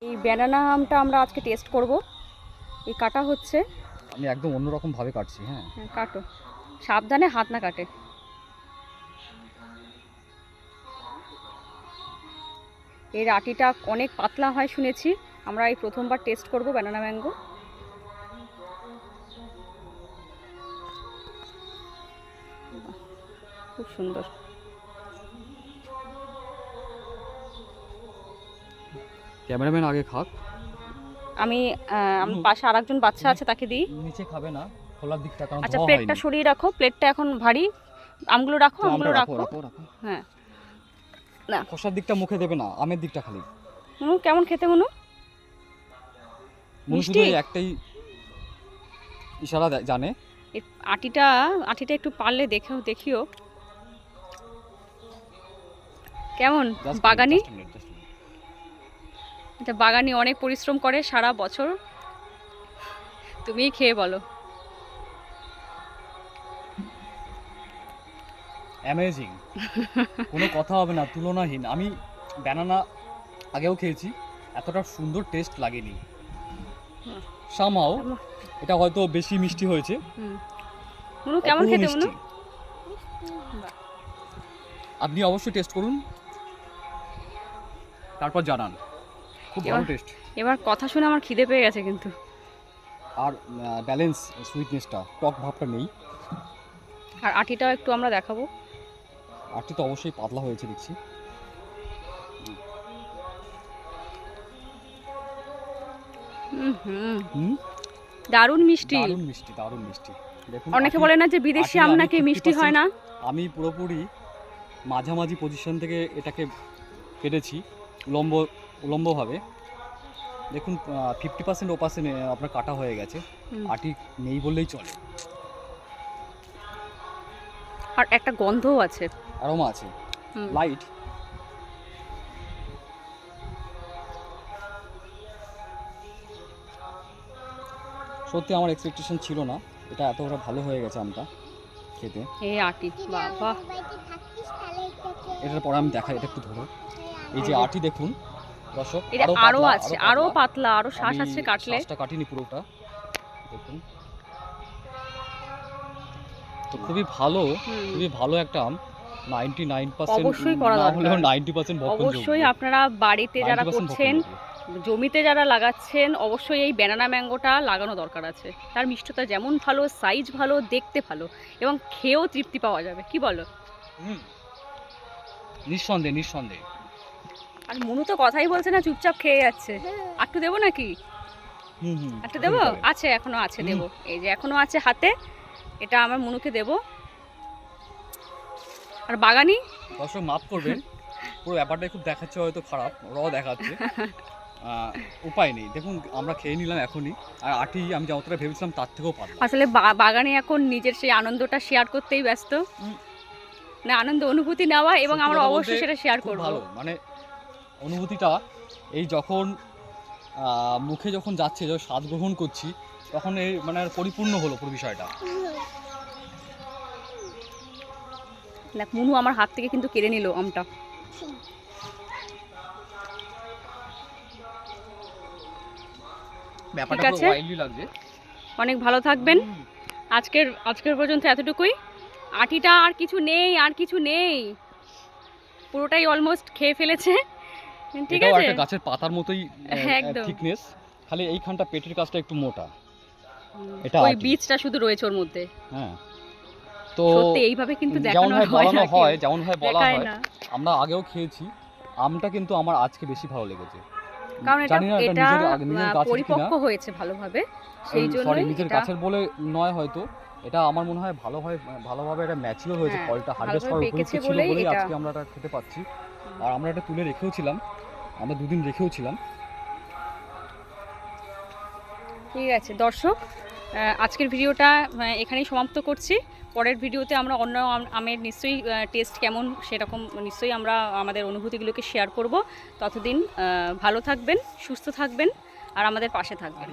এই ব্যানানা আমটা আমরা আজকে টেস্ট করব। এই কাটা হচ্ছে, আমি একদম অন্যরকম ভাবে কাটছি। হ্যাঁ, কাটো, সাবধানে, হাত না কাটে। এর আটিটা অনেক পাতলা হয় শুনেছি। আমরা এই প্রথমবার টেস্ট করব ব্যানানা ম্যাঙ্গো। খুব সুন্দর। ক্যামেরাম্যান আগে খাক। আমি পাশে আরেকজন বাচ্চা আছে, তাকে দিই। নিচে খাবে না, খোলার দিকটা, কারণ আচ্ছা, প্লেটটা সরিয়ে রাখো, প্লেটটা এখন ভারী। আমগুলো রাখো, আমগুলো রাখো। হ্যাঁ, না খোসার দিকটা মুখে দেবে না, আমের দিকটা খালি। মনু কেমন খেতে? মনু শুধু একটাই ইশারা জানে। এই আটিটা একটু পারলে দেখিও কেমন। বাগানি, এটা বাগানি অনেক পরিশ্রম করে সারা বছর। তুমিই খেয়ে বলো। অ্যামেজিং, কোনো কথা হবে না, তুলনাহীন। আমি ব্যানানা আগেও খেয়েছি, এতটা সুন্দর টেস্ট লাগেনি। সামহাও এটা হয়তো বেশি মিষ্টি হয়েছে। মনু কেমন খেতে? মনু, আপনি অবশ্যই টেস্ট করুন, তারপর জানান। খুব ভালো টেস্ট। এবার কথা শুনে আমার খিদে পেয়ে গেছে কিন্তু। আর ব্যালেন্স, সুইটনেসটা, টক ভাবটা নেই। আর আটিটাও একটু আমরা দেখাবো। আটি তো অবশ্যই পাতলা হয়েছে দেখছি। দারুণ মিষ্টি, দারুণ মিষ্টি, দারুণ মিষ্টি। দেখুন, অনেকে বলে না যে বিদেশি আম নাকি মিষ্টি হয় না। আমি পুরোপুরি মাঝামাঝি পজিশন থেকে এটাকে কেটেছি, উলম্বভাবে। দেখুন, 50% ওপাশে আপনার কাটা হয়ে গেছে। আটি নেই বললেই চলে। আর একটা গন্ধও আছে, অ্যারোমা আছে, লাইট। সত্যি আমার এক্সপেকটেশন ছিল না এটা এতটা ভালো হয়ে গেছে আমটা খেতে। এই আটি, বাবা। এটার পরে আমি দেখাই, এটা একটু ধরো। এই যে আটি দেখুন দর্শক, এটা আরো আছে, আরো পাতলা, আরো শ্বাস আছে কাটলে। শ্বাসটা কাটিনি পুরোটা, দেখুন। তো খুবই ভালো একটা আম। 99% অবশ্যই করা দরকার, 90% অবশ্যই। আপনারা বাড়িতে যারা করছেন, জমিতে যারা লাগাচ্ছেন, অবশ্যই এই ব্যানানা ম্যাঙ্গোটা লাগানো দরকার আছে। তার মিষ্টতা যেমন ভালো, সাইজ ভালো, দেখতে ভালো, এবং খেয়েও তৃপ্তি পাওয়া যাবে। কি বলো? নিঃসন্দেহে। আর মনু তো কথাই বলছে না, চুপচাপ খেয়ে যাচ্ছে। একটু দেবো নাকি? একটু দেবো? আছে, এখনো আছে, দেবো। এই যে এখনো আছে হাতে, এটা আমার মনুকে দেবো। আর বাগানি দর্শক মাফ করবেন, পুরো ব্যাপারটা খুব দেখাচ্ছে, হয়তো খারাপ দেখাচ্ছে। উপায় নেই, দেখুন আমরা খেয়ে নিলাম এখনই। আর আটি আমি যতটা ভেবেছিলাম তার থেকেও পারবো। আসলে বাগানে এখন নিজের সেই আনন্দটা শেয়ার করতেই ব্যস্ত, না আনন্দ অনুভূতি নেওয়া, এবং আমরা অবশ্যই সেটা শেয়ার করব। ভালো, মানে অনুভূতিটা এই যখন মুখে যখন যাচ্ছে, যখন স্বাদ গ্রহণ করছি, তখন এই মানে পরিপূর্ণ হলো পুরো বিষয়টা। দেখ, মনু আমার হাত থেকে কিন্তু কেড়ে নিল আমটা। ঠিক আছে, অনেক ভালো থাকবেন। আজকের পর্যন্ত এতটুকুই। আটিটা আর কিছু নেই, পুরোটাই অলমোস্ট খেয়ে ফেলেছে। ঠিক আছে, একটা গাছের পাতার মতোই থিকনেস, খালি এইখানটা পেটের কাছটা একটু মোটা, এটা ওই বীজটা শুধু রয়েছে ওর মধ্যে। হ্যাঁ, তো সত্যি এইভাবে কিন্তু দেখানো হয়, যেমন হয় বলা হয়। আমরা আগেও খেয়েছি, আমটা কিন্তু আমার আজকে বেশি ভালো লেগেছে, কারণ এটা পরিপক্ক হয়েছে ভালোভাবে, সেই জন্য। নিজের গাছের বলে নয় হয়তো, এটা আমার মনে হয় ভালোভাবে এটা ম্যাচিওর হয়েছে। ফলটা হারভেস্ট করার উপযুক্ত ছিল বলেই আজকে আমরা এটা খেতে পাচ্ছি। আর আমরা এটা তুলে রেখেওছিলাম, আমরা 2 দিন রেখেওছিলাম। ঠিক আছে দর্শক, আজকের ভিডিওটা এখানেই সমাপ্ত করছি। পরের ভিডিওতে আমরা অন্য আমের নিশ্চয়ই টেস্ট কেমন সেরকম নিশ্চয়ই আমরা আমাদের অনুভূতিগুলোকে শেয়ার করব। ততদিন ভালো থাকবেন, সুস্থ থাকবেন, আর আমাদের পাশে থাকবেন।